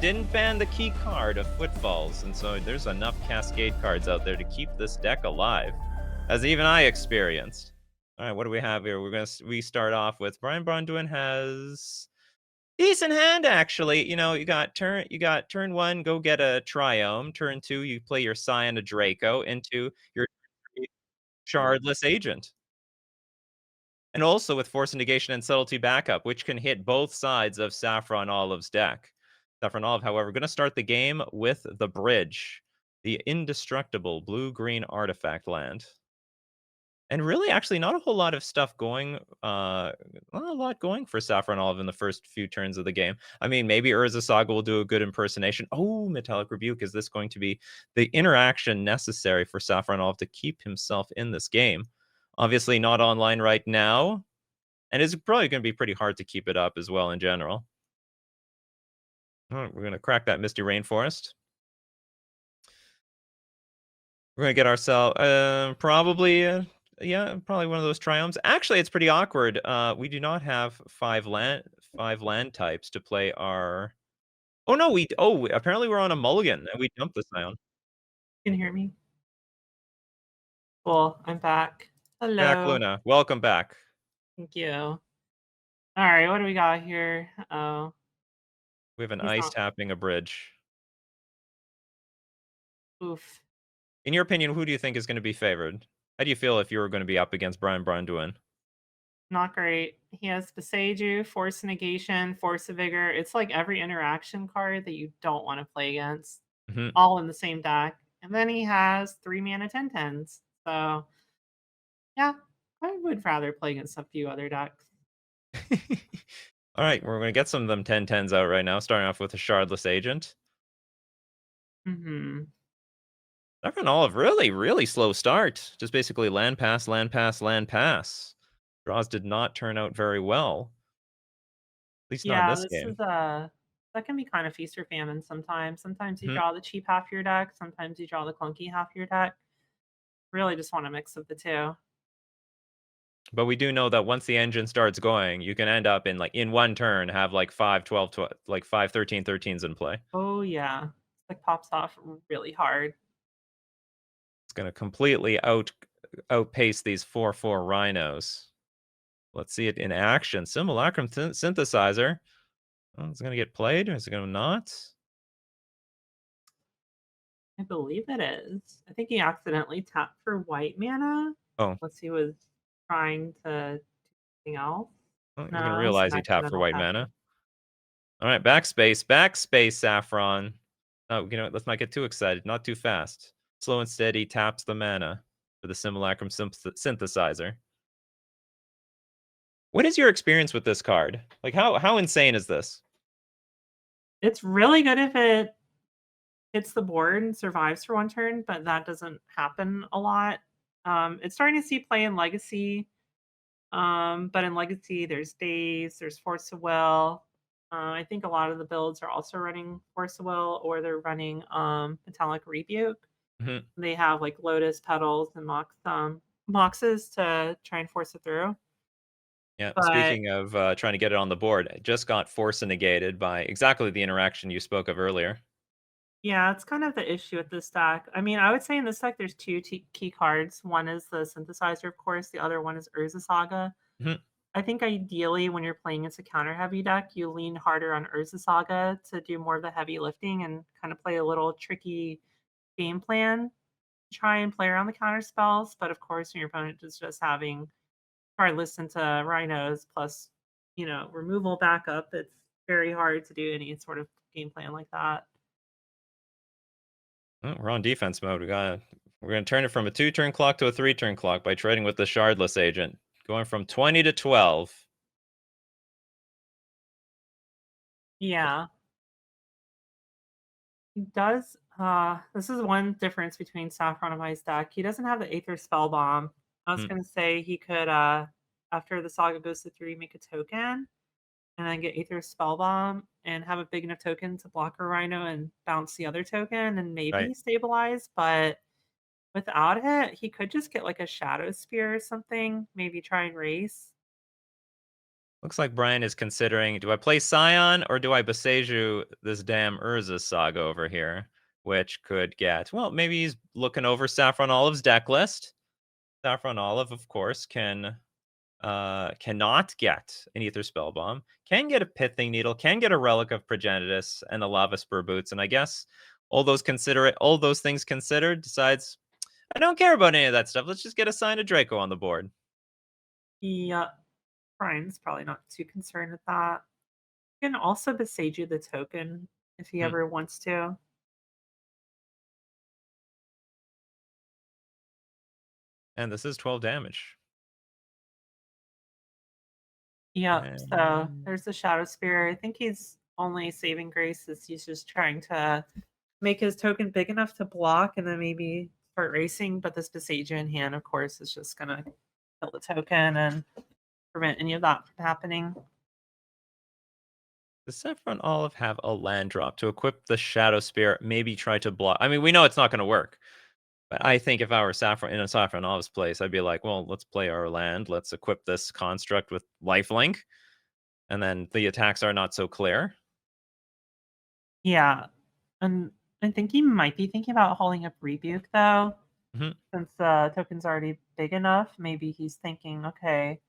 didn't ban the key card of Footfalls, and so there's enough Cascade cards out there to keep this deck alive, as even I experienced. All right, what do we have here? We start off with Braun-Duin has decent hand actually. You got turn 1, go get a Triome. Turn 2, you play your Scion, a Draco into your Shardless Agent. And also with Force Negation and Subtlety backup, which can hit both sides of Saffron Olive's deck. Saffron Olive, however, going to start the game with the Bridge, the indestructible blue-green artifact land. And really, actually, not a whole lot of stuff going, not a lot going for Saffron Olive in the first few turns of the game. I mean, maybe Urza Saga will do a good impersonation. Oh, Metallic Rebuke, is this going to be the interaction necessary for Saffron Olive to keep himself in this game? Obviously not online right now, and it's probably going to be pretty hard to keep it up as well in general. All right, we're going to crack that Misty Rainforest. We're going to get ourselves probably one of those triomes. Actually, it's pretty awkward. We do not have five land types to play our. Oh no, apparently we're on a mulligan and we dumped the Scion. You can hear me? Cool, I'm back. Jack Hello. Luna, welcome back. Thank you. Alright, what do we got here? Oh, We have an he's ice not. tapping a bridge. Oof. In your opinion, who do you think is going to be favored? How do you feel if you were going to be up against Braun-Duin? Not great. He has Beseiju, Force Negation, Force of Vigor. It's like every interaction card that you don't want to play against, Mhm. all in the same deck. And then he has 3 mana 10/10s. So, yeah, I would rather play against a few other decks. All right, we're going to get some of them 10/10s out right now, starting off with a Shardless Agent. Mhm. Saffron Olive, really, really slow start. Just basically land pass, land pass, land pass. Draws did not turn out very well. At least not in Yeah, this this game. is, that can be kind of feast or famine sometimes. Sometimes you Mhm. draw the cheap half of your deck, sometimes you draw the clunky half of your deck. Really just want a mix of the 2. But we do know that once the engine starts going, you can end up in one turn, have like 5, 12, 12 like 5, 13, 13s in play. Oh, yeah. Like, pops off really hard. It's going to completely outpace these 4/4 Rhinos. Let's see it in action. Simulacrum Synthesizer. Oh, is it going to get played? Is it going to not? I believe it is. I think he accidentally tapped for white mana, Oh, unless he was trying to do something else. well, he's going to No, it was an realize he tapped for accidental white tapping. mana. All right, backspace, Saffron. Oh, you know what? Let's not get too excited. Not too fast. Slow and steady taps the mana for the Simulacrum Synthesizer. What is your experience with this card? Like, how insane is this? It's really good if it hits the board and survives for 1 turn, but that doesn't happen a lot. It's starting to see play in Legacy. But in Legacy, there's Daze, there's Force of Will. I think a lot of the builds are also running Force of Will, or they're running Metallic Rebuke. Mhm. They have like Lotus Petals and Moxes to try and force it through. Yeah. But Speaking of trying to get it on the board, it just got force negated by exactly the interaction you spoke of earlier. yeah, it's kind of the issue with this deck. I mean, I would say in this deck, there's two key cards. One is the Synthesizer, of course. The other one is Urza Saga. Mhm. I think ideally, when you're playing as a counter heavy deck, you lean harder on Urza Saga to do more of the heavy lifting and kind of play a little tricky game plan. Try and play around the counter spells, but of course, when your opponent is just having hard listen to Rhinos plus, removal backup, it's very hard to do any sort of game plan like that. Oh, we're on defense mode. We're gonna turn it from a 2-turn clock to a 3-turn clock by trading with the Shardless Agent, going from 20 to 12. Yeah, he does. This is one difference between Saffron and my deck. He doesn't have the Aether Spell Bomb. I was Hmm. gonna say he could, after the saga goes to 3, make a token and then get Aether Spellbomb and have a big enough token to block a Rhino and bounce the other token and Right. maybe stabilize. But without it, he could just get like a Shadow Spear or something, maybe try and race. Looks like Brian is considering, do I play Scion or do I Boseiju this damn Urza saga over here? Which could get, well, maybe he's looking over Saffron Olive's deck list. Saffron Olive, of course, cannot get an Ether Spell Bomb, can get a Pithing Needle, can get a Relic of Progenitus and a Lava Spur Boots, and I guess all those things considered, decides I don't care about any of that stuff. Let's just get a Sign of Draco on the board. Yeah, Brian's probably not too concerned with that. You can also Beseiju the token if he Mhm. ever wants to. And this is 12 damage. Yep, so And there's the Shadow Spear. I think he's only saving grace is he's just trying to make his token big enough to block and then maybe start racing, but this Beseiju in hand, of course, is just gonna kill the token and prevent any of that from happening. does Saffron Olive have a land drop to equip the Shadow Spear? Maybe try to block. I mean, we know it's not going to work. But I think if I were Saffron in a Saffron Olive's place, I'd be like, well, let's play our land. Let's equip this construct with lifelink. And then the attacks are not so clear. Yeah, and I think he might be thinking about holding up Rebuke, though, Mhm. since the token's already big enough. Maybe he's thinking, "Okay,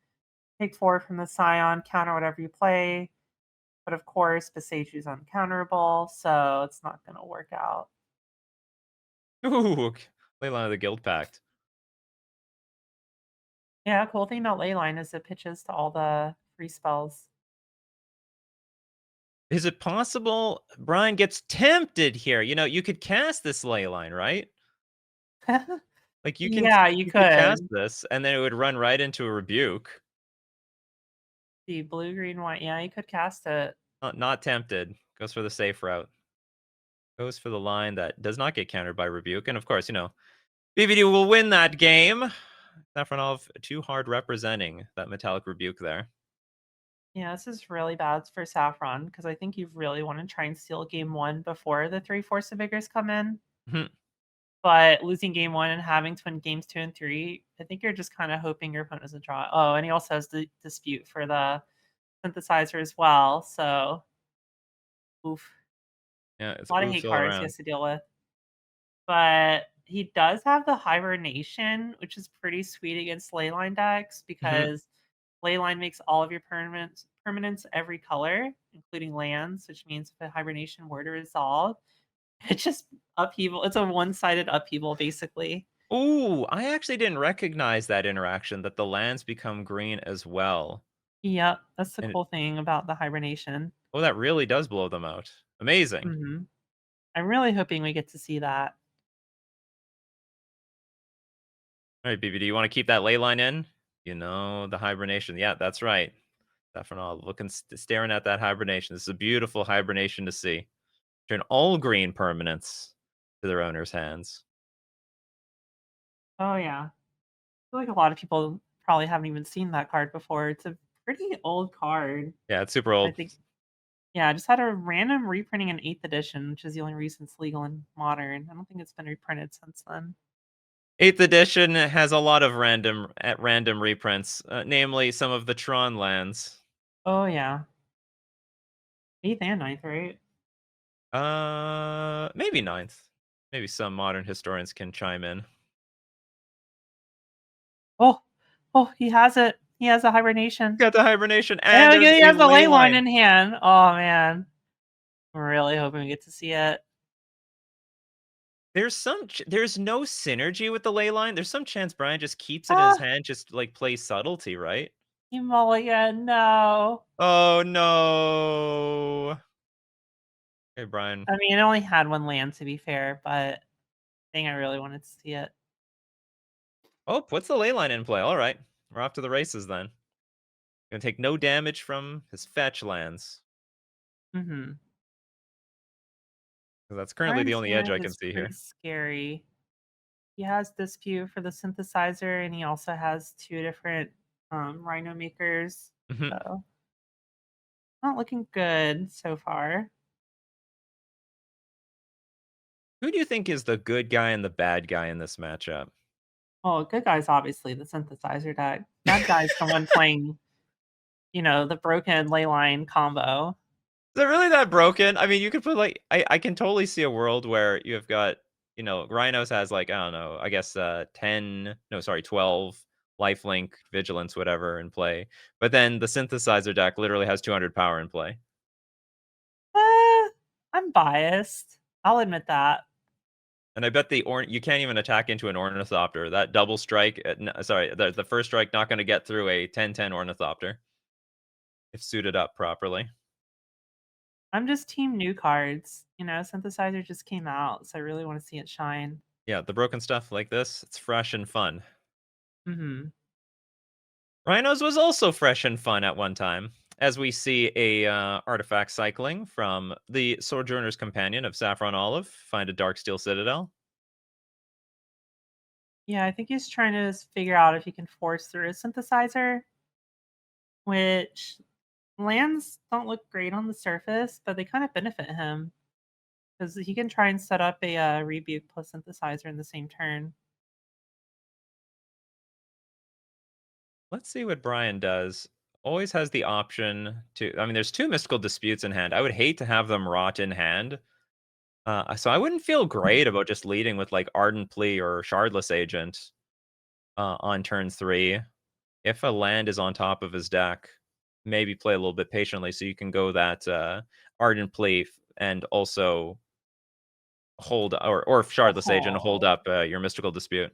take 4 from the Scion, counter whatever you play." But of course, Besaiju's uncounterable, so it's not gonna work out. Ooh, Leyline of the Guild Pact. Yeah, cool thing about Leyline is it pitches to all the free spells. Is it possible Brian gets tempted here? You know, you could cast this Leyline, right? Like Yeah, you you could cast could. this, and then it would run right into a rebuke. The blue, green, white. Yeah, you could cast it. Not tempted. Goes for the safe route. Goes for the line that does not get countered by rebuke. And of course, you know, BBD will win that game. Saffronov too hard representing that metallic rebuke there. Yeah, this is really bad for Saffron because I think you really want to try and steal game one before the 3 Force of Vigors come in. Mhm. But losing game one and having to win games 2 and 3, I think you're just kind of hoping your opponent doesn't draw. Oh, and he also has the dispute for the synthesizer as well. So, oof, Yeah, it's a lot of oops hate all cards he around. has to deal with. But he does have the hibernation, which is pretty sweet against Leyline decks Mhm. because Leyline makes all of your permanents every color, including lands, which means if a hibernation were to resolve, it's just upheaval. It's a one-sided upheaval, basically. Ooh, I actually didn't recognize that interaction that the lands become green as well. Yep, that's the And cool thing about the hibernation. oh, that really does blow them out. Amazing. Mhm. I'm really hoping we get to see that. All right, BB, do you want to keep that ley line in? You know, the hibernation. Yeah, that's right. Saffronov looking, staring at that hibernation. This is a beautiful hibernation to see. Turn all green permanents to their owner's hands. Oh, yeah. I feel like a lot of people probably haven't even seen that card before. It's a pretty old card. Yeah, it's super I old. think yeah, I just had a random reprinting in 8th edition, which is the only reason it's legal in modern. I don't think it's been reprinted since then. 8th edition has a lot of random reprints, namely some of the Tron lands. Oh, yeah. 8th and ninth, right? Maybe ninth. Maybe some modern historians can chime in. Oh, oh, he has it. He has a hibernation. Got the hibernation, and And look there's he a has the ley ley line line. in hand. Oh, man. I'm really hoping we get to see it. There's no synergy with the ley line. There's some chance Brian just keeps it in his Ah, hand, just like plays subtlety, right? he mulligan. No. Oh no. Hey Brian. I mean, it only had one land to be fair, but dang, I really wanted to see it. Oh, puts the ley line in play. All right. We're off to the races then. Gonna take no damage from his fetch lands. Mhm. 'Cause that's currently the Orange only edge hand I can is see pretty here. scary. He has Dispute for the synthesizer, and he also has 2 different, Rhino makers, Mhm. so not looking good so far. Who do you think is the good guy and the bad guy in this matchup? Well, good guy's obviously the synthesizer deck. Bad guy's the one playing the broken Leyline combo. Is it really that broken? I mean, you could put like I can totally see a world where you have got, Rhinos has like, I don't know, I guess 10, no, sorry, 12 lifelink, vigilance, whatever in play. But then the synthesizer deck literally has 200 power in play. I'm biased. I'll admit that. And I bet you can't even attack into an Ornithopter. That double strike, sorry, the first strike not going to get through a 10-10 Ornithopter if suited up properly. I'm just team new cards. Synthesizer just came out, so I really want to see it shine. Yeah, the broken stuff like this, it's fresh and fun. Mhm. Rhinos was also fresh and fun at one time, as we see a artifact cycling from the Sojourner's Companion of Saffron Olive, find a Darksteel Citadel. Yeah, I think he's trying to figure out if he can force through a synthesizer, which lands don't look great on the surface, but they kind of benefit him because he can try and set up a rebuke plus synthesizer in the same turn. Let's see what Brian does. Always has the option to. I mean, there's two Mystical Disputes in hand. I would hate to have them rot in hand. So I wouldn't feel great about just leading with like Ardent Plea or Shardless Agent on turn 3. If a land is on top of his deck, maybe play a little bit patiently so you can go that Ardent Plea and also hold, or Shardless Agent, hold Oh. up your Mystical Dispute.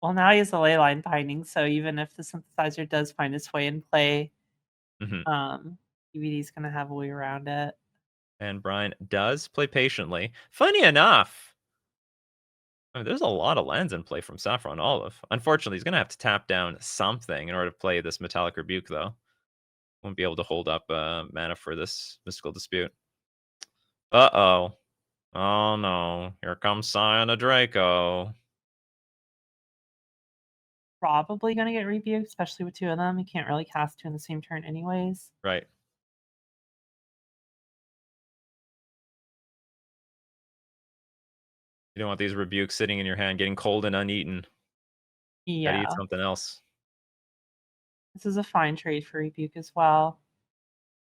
Well, now he has a ley line binding, so even if the synthesizer does find its way in play, Hmm. PVD's gonna have a way around it. And Brian does play patiently. Funny enough, I mean, there's a lot of lands in play from Saffron Olive. Unfortunately, he's going to have to tap down something in order to play this Metallic Rebuke, though. Won't be able to hold up mana for this Mystical Dispute. Uh-oh. Oh, no. Here comes Scion of Draco. Probably gonna get rebuked, especially with two of them. You can't really cast two in the same turn anyways. Right. You don't want these Rebukes sitting in your hand, getting cold and uneaten. Gotta eat Yeah. something else. This is a fine trade for rebuke as well.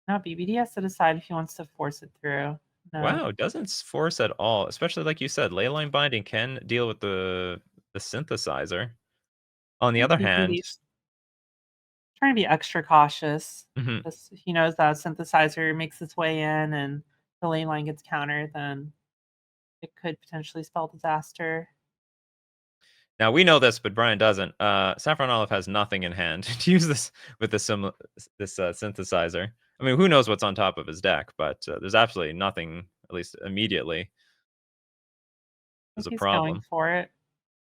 Now BBD has to decide if he wants to force it through. No. Wow, doesn't force at all. Especially like you said, Leyline Binding can deal with the synthesizer. On I the think other hand, BBD's trying to be extra cautious. mhm. Because he knows that synthesizer makes its way in and the lane line gets countered, then it could potentially spell disaster. Now we know this, but Brian doesn't. Saffron Olive has nothing in hand to use this with this synthesizer. I mean, who knows what's on top of his deck, but there's absolutely nothing, at least immediately, I is think a he's going problem. for it,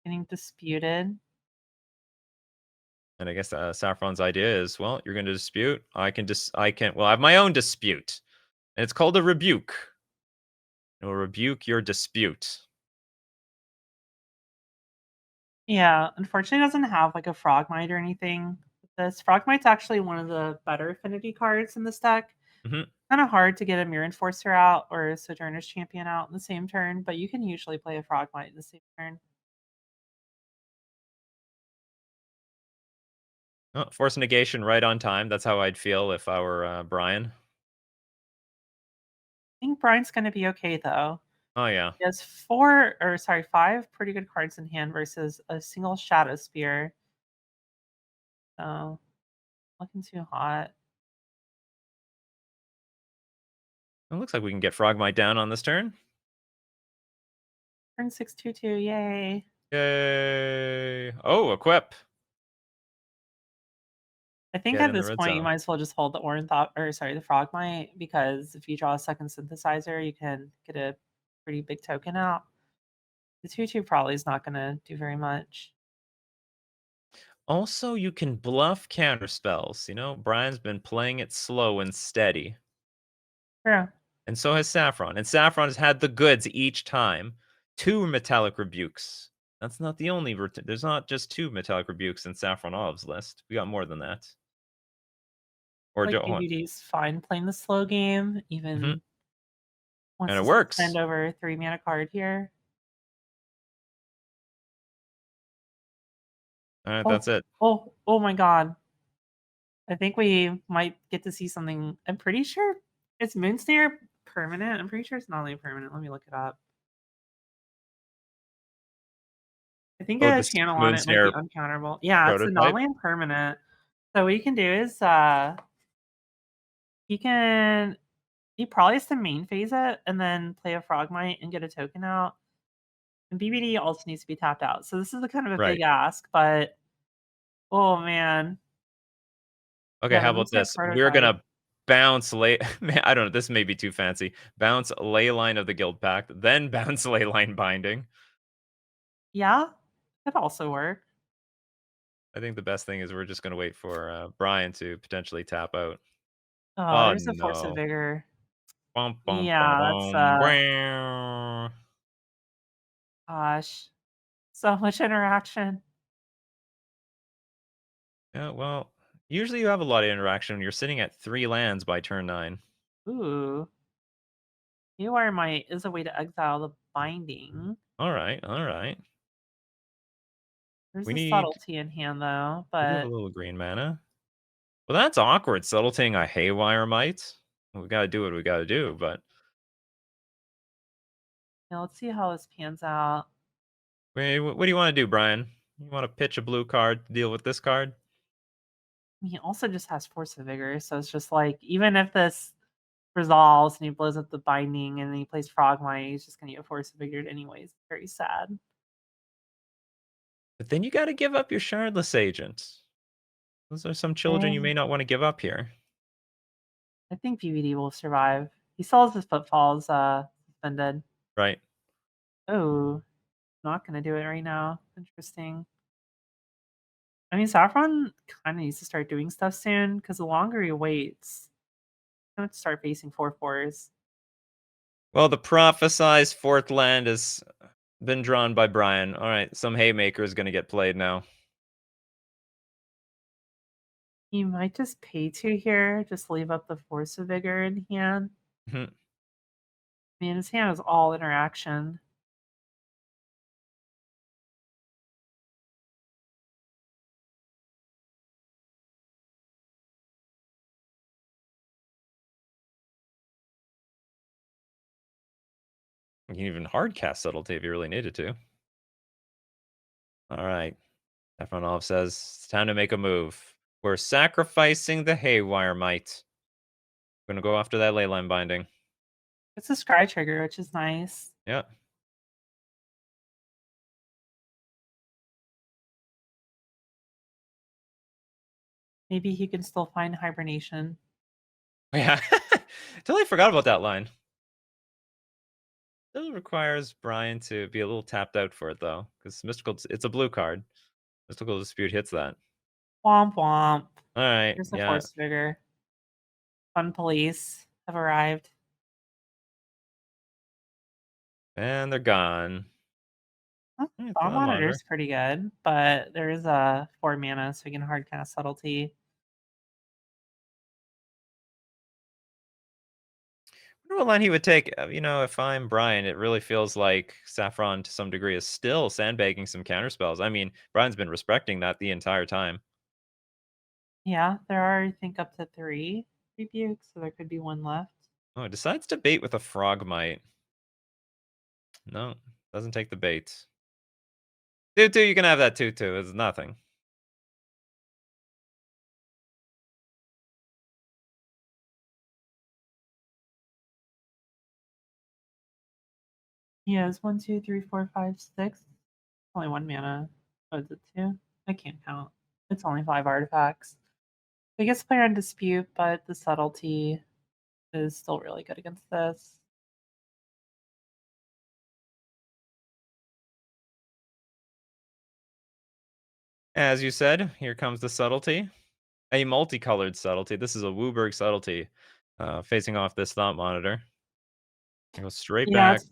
getting disputed. And I guess Saffron's idea is, well, you're going to dispute. Well, I have my own dispute, and it's called a rebuke. It will rebuke your dispute. Yeah, unfortunately, it doesn't have like a Frogmite or anything with this. Frogmite's actually one of the better affinity cards in this deck. Hmm. Kind of hard to get a Mirror Enforcer out or a Sojourner's Champion out in the same turn, but you can usually play a Frogmite in the same turn. Oh, force negation right on time. That's how I'd feel if I were Brian. I think Brian's going to be okay though. Oh yeah. He has five pretty good cards in hand versus a single Shadow Spear. So, looking too hot. It looks like we can get Frogmite down on this turn. Turn 6/2/2, yay. Yay! Oh, equip. I think Get at in the this red point you zone. might as well just hold the the Frogmite, because if you draw a second synthesizer, you can get a pretty big token out. The 2/2 probably is not gonna do very much. Also, you can bluff counter spells. Brian's been playing it slow and steady, True. and so has Saffron. And Saffron has had the goods each time. Two metallic rebukes. That's not the only. There's not just two metallic rebukes in Saffron Olive's list. We got more than that. Or Like Joe. BBD's fine playing the slow game, Hmm. even wants And it to works. spend over 3 mana card here. All right, Oh, that's it. oh my god. I think we might get to see something. I'm pretty sure it's Moonsnare permanent. I'm pretty sure it's not only permanent. Let me look it up. I think Oh, a the channel on it might be Moonsnare uncounterable. Yeah, it's a prototype? non-land permanent. So what you can do is he can he probably has to main phase it and then play a Frogmite and get a token out. And BBD also needs to be tapped out. So this is a kind of a big Right. ask, but oh man. Okay, Yeah, how the about Moonsnare this? We're prototype. gonna bounce man, I don't know, this may be too fancy. Bounce Leyline of the Guild Pact, then bounce Leyline Binding. Yeah, could also work. I think the best thing is we're just gonna wait for, Brian to potentially tap out. Oh, Oh, there's a Force of no. Vigor. Bum, bum, bum, Yeah, that's bum, bow. gosh, so much interaction. Yeah, well, usually you have a lot of interaction when you're sitting at 3 lands by turn 9. Ooh, Haywire Might is a way to exile the binding. Alright, alright. There's We a need subtlety in hand though, we do have a but little green mana. Well, that's awkward, subtleting a Haywire Might. We gotta do what we gotta do, but yeah, let's see how this pans out. wait, what do you wanna do, Brian? You wanna pitch a blue card to deal with this card? He also just has Force of Vigor, so it's just like even if this resolves and he blows up the binding and then he plays Frogmite, he's just gonna get Force of Vigor anyways. Very sad. But then you gotta give up your Shardless Agent. Those are some children you Eh, may not wanna give up here. I think PVD will survive. He still has his footfalls suspended. Right. Oh, not gonna do it right now. Interesting. I mean, Saffron kind of needs to start doing stuff soon because the longer he waits, he's gonna have to start facing 4/4s. Well, the prophesized 4th land has been drawn by Brian. Alright, some Haymaker is gonna get played now. He might just pay 2 here, just leave up the Force of Vigor in hand. Mhm. I mean, his hand is all interaction. You can even hard cast Subtlety if you really needed to. Alright. Saffron Olive says, "It's time to make a move. We're sacrificing the Haywire Might. Gonna go after that Leyline Binding." It's a scry trigger, which is nice. Yeah. Maybe he can still find hibernation. Yeah. Totally forgot about that line. Still requires Brian to be a little tapped out for it, though, because Mystical it's a blue card. Mystical Dispute hits that. Womp womp. Alright, Here's the yeah. Force of Vigor. Fun police have arrived. And they're gone. Huh, Alright, Thought Thought Monitor Monitor. is pretty good, but there is a 4 mana, so we can hard cast Subtlety. Wonder what line he would take. If I'm Brian, it really feels like Saffron to some degree is still sandbagging some counterspells. I mean, Brian's been respecting that the entire time. Yeah, there are, I think, up to 3 rebukes, so there could be 1 left. Oh, decides to bait with a Frogmite. No, doesn't take the bait. 2/2, you can have that 2/2. It's nothing. He has 1, 2, 3, 4, 5, 6. Only 1 mana. Oh, is it 2? I can't count. It's only 5 artifacts. I guess player on dispute, but the subtlety is still really good against this. As you said, here comes the subtlety. A multicolored subtlety. This is a Wooburg subtlety. Facing off this Thought Monitor. Go straight Yeah, back. it's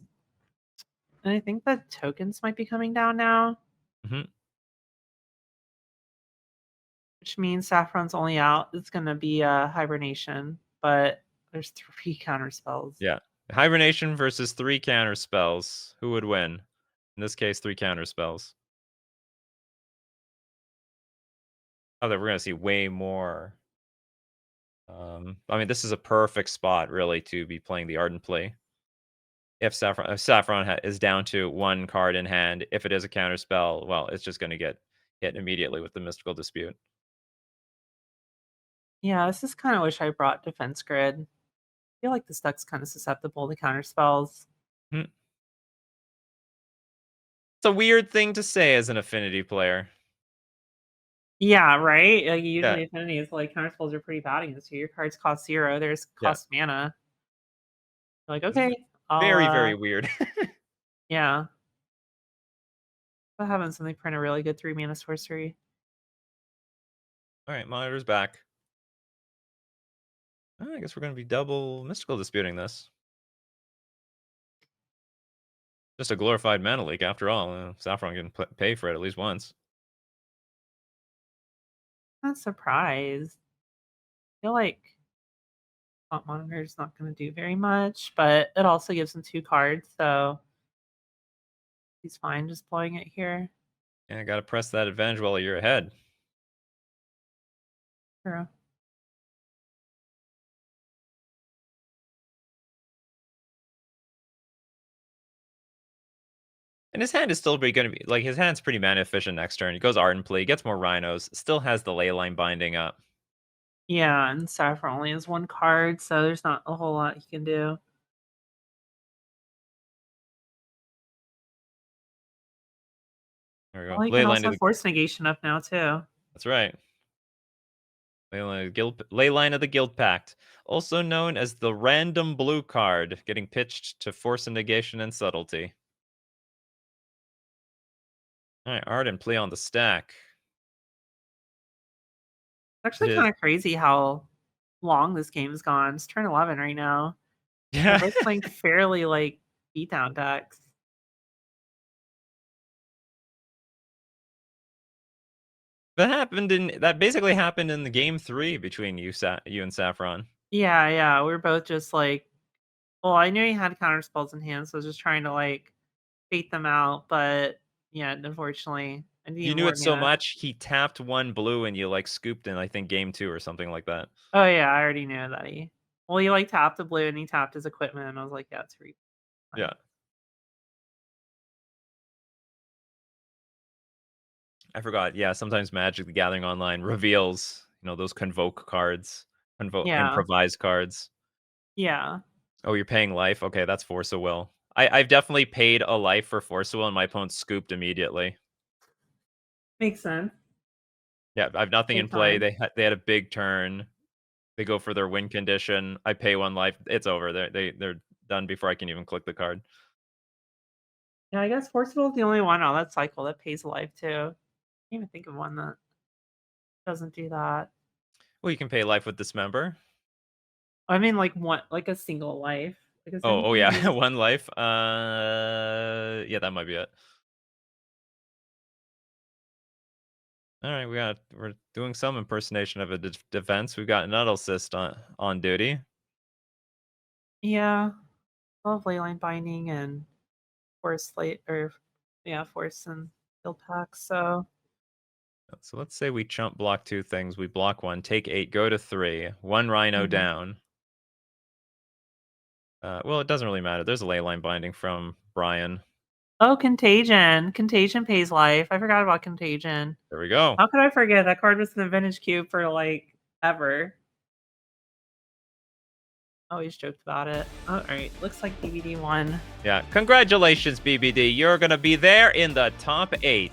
and I think the tokens might be coming down now, Mhm. which means Saffron's only out. It's gonna be hibernation, but there's 3 counter spells. Yeah. Hibernation versus 3 counter spells. Who would win? In this case, 3 counter spells. Oh, that we're gonna see way more. I mean, this is a perfect spot, really, to be playing the Ardent Plea. If Saffron is down to 1 card in hand, if it is a counter spell, well, it's just gonna get hit immediately with the Mystical Dispute. Yeah, this is kinda wish I brought Defense Grid. I feel like this deck's kinda susceptible to counter spells. Hmm. It's a weird thing to say as an Affinity player. Yeah, right? Like, Yeah, usually Affinity is like, counter spells are pretty bad against you. Your cards cost 0, theirs yeah. cost mana. Like, V "Okay, I'll, very, very weird. yeah. What happens when they print a really good 3 mana sorcery?" Alright, Monitor's back. I guess we're gonna be double Mystical Disputing this. Just a glorified mana leak after all, Saffron can pay for it at least once. Not surprised. I feel like Spot Monitor is not gonna do very much, but it also gives him 2 cards, so he's fine just blowing it here. Yeah, gotta press that advantage while you're ahead. True. And his hand is still pretty gonna be like, his hand's pretty mana efficient next turn. He goes Ardent Plea, gets more Rhinos, still has the Leyline binding up. Yeah, and Saffron only has 1 card, so there's not a whole lot he can do. There we Well, go. he can Leyline also of the force negation up now too. That's right. Leyline of the Guild Pact, also known as the random blue card, getting pitched to force a negation and subtlety. Alright, Ardent Plea on the stack. It's It actually is. kinda crazy how long this game's gone. It's turn 11 right now. We're Yeah. both playing fairly, like, beatdown decks. That basically happened in the game 3 between you and Saffron. Yeah, yeah, we're both just, like well, I knew he had counter spells in hand, so I was just trying to, like, bait them out, but, yeah, unfortunately, I You need knew more it so mana. much, he tapped 1 blue and you, like, scooped in, I think, game 2 or something like that. Oh, yeah, I already knew that he, like, tapped the blue and he tapped his equipment, and I was like, "Yeah, it's free." Yeah. Fine. I forgot, yeah, sometimes Magic: The Gathering Online reveals, those Convoke cards, Yeah, Improvise cards. yeah, Oh, you're paying life? Okay, that's Force of Will. I've definitely paid a life for Force of Will, and my opponent scooped immediately. makes sense. Yeah, I've nothing Good in play, time. they had a big turn, they go for their win condition, I pay 1 life, it's over, they're done before I can even click the card. Yeah, I guess Forcible is the only one on that cycle that pays life too. Can't even think of one that doesn't do that. Well, you can pay life with Dismember. I mean, like, one like, a single life. Like, is Oh, anything yeah, use 1 life, yeah, that might be it. Alright, we're doing some impersonation of a defense, we've got Nuddlesist on duty. Yeah, love Leyline Binding and Force Light or yeah, Force and Guild Pack, so So let's say we chump block 2 things, we block 1, take 8, go to 3, 1 Rhino mhm. down. Well, it doesn't really matter, there's a Leyline binding from Brian. Oh, Contagion. Contagion pays life. I forgot about Contagion. There we go. How could I forget? That card was in the Vintage Cube for, like, ever. Always joked about it. Alright, looks like DVD won. Yeah, congratulations, BBD, you're gonna be there in the top 8.